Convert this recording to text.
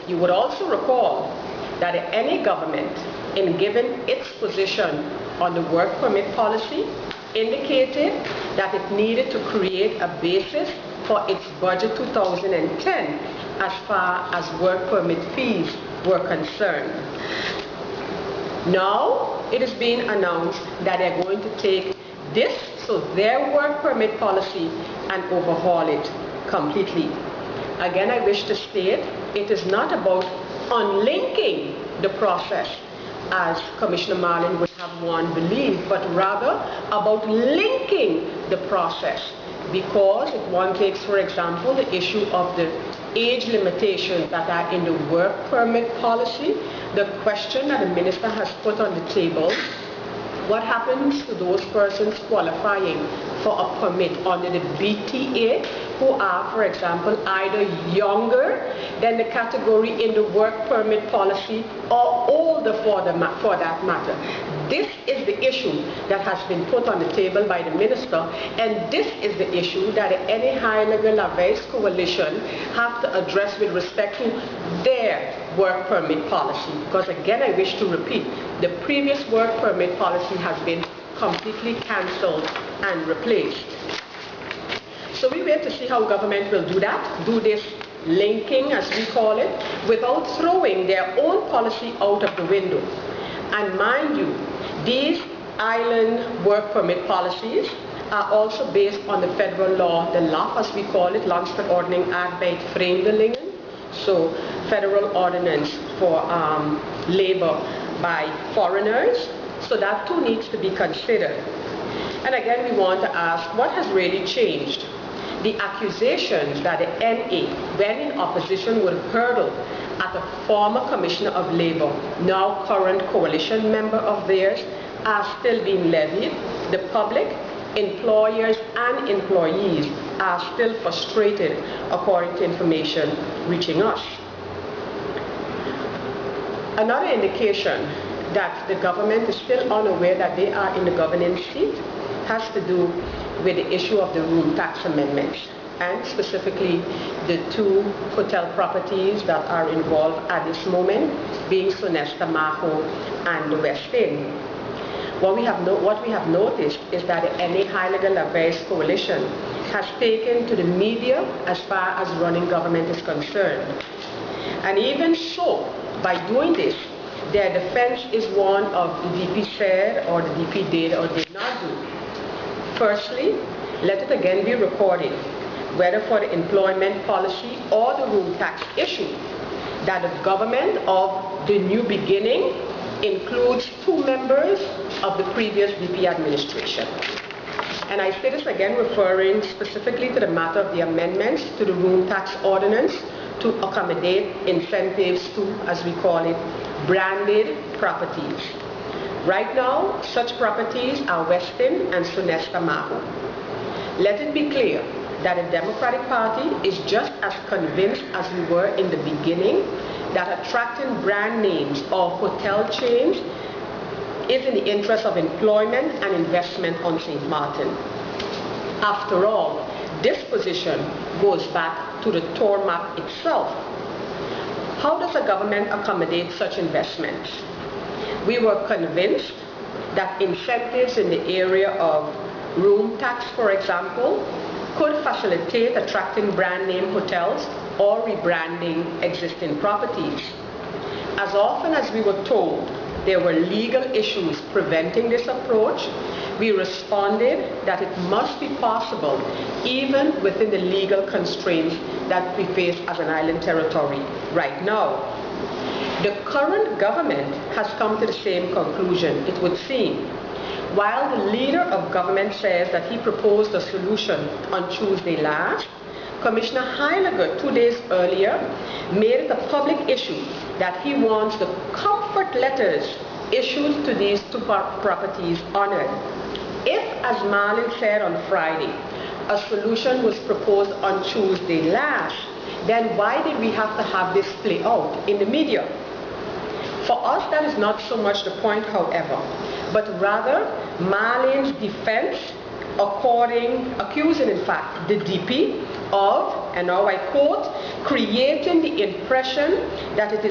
You would also recall that any government, in giving its position on the work permit policy, indicated that it needed to create a basis for its budget 2010 as far as work permit fees were concerned. Now it is being announced that they're going to take this, so their work permit policy, and overhaul it completely. Again, I wish to state, it is not about unlinking the process, as Commissioner Marlin would have one believe, but rather about linking the process. Because if one takes, for example, the issue of the age limitations that are in the work permit policy, the question that the minister has put on the table, what happens to those persons qualifying for a permit under the BTA who are, for example, either younger than the category in the work permit policy or older for that matter? This is the issue that has been put on the table by the minister, and this is the issue that the Heiliger-Laveis coalition have to address with respect to their work permit policy. Because again, I wish to repeat, the previous work permit policy has been completely cancelled and replaced. So we wait to see how government will do that, do this linking, as we call it, without throwing their own policy out of the window. And mind you, these island work permit policies are also based on the federal law, the LAF as we call it, Landverordening Arbeid Vreemdelingen, so federal ordinance for labor by foreigners. So that too needs to be considered. And again, we want to ask, what has really changed? The accusations that the NA, when in opposition, would hurl at a former commissioner of labor, now current coalition member of theirs, are still being levied. The public, employers and employees are still frustrated, according to information reaching us. Another indication that the government is still unaware that they are in the governing seat has to do with the issue of the room tax amendments, and specifically the two hotel properties that are involved at this moment, being Sonesta Maho and the West End. What we have noticed is that the NA Heiliger-Laveis coalition has taken to the media as far as running government is concerned. And even so, by doing this, their defense is one of the DP said or the DP did or did not do. Firstly, let it again be recorded, whether for the employment policy or the room tax issue, that the government of the new beginning includes 2 members of the previous DP administration. And I say this again referring specifically to the matter of the amendments to the room tax ordinance to accommodate incentives to, as we call it, branded properties. Right now, such properties are Westin and Sonesta Maho. Let it be clear that the Democratic Party is just as convinced as we were in the beginning that attracting brand names or hotel chains is in the interest of employment and investment on St. Martin. After all, this position goes back to the TOR map itself. How does the government accommodate such investments? We were convinced that incentives in the area of room tax, for example, could facilitate attracting brand name hotels or rebranding existing properties. As often as we were told there were legal issues preventing this approach, we responded that it must be possible even within the legal constraints that we face as an island territory right now. The current government has come to the same conclusion, it would seem. While the leader of government says that he proposed a solution on Tuesday last, Commissioner Heiliger 2 days earlier made it a public issue that he wants the comfort letters issued to these 2 properties honored. If, as Marlin said on Friday, a solution was proposed on Tuesday last, then why did we have to have this play out in the media? For us, that is not so much the point, however, but rather Marlin's defense, accusing in fact the DP of and now I quote, creating the impression that it is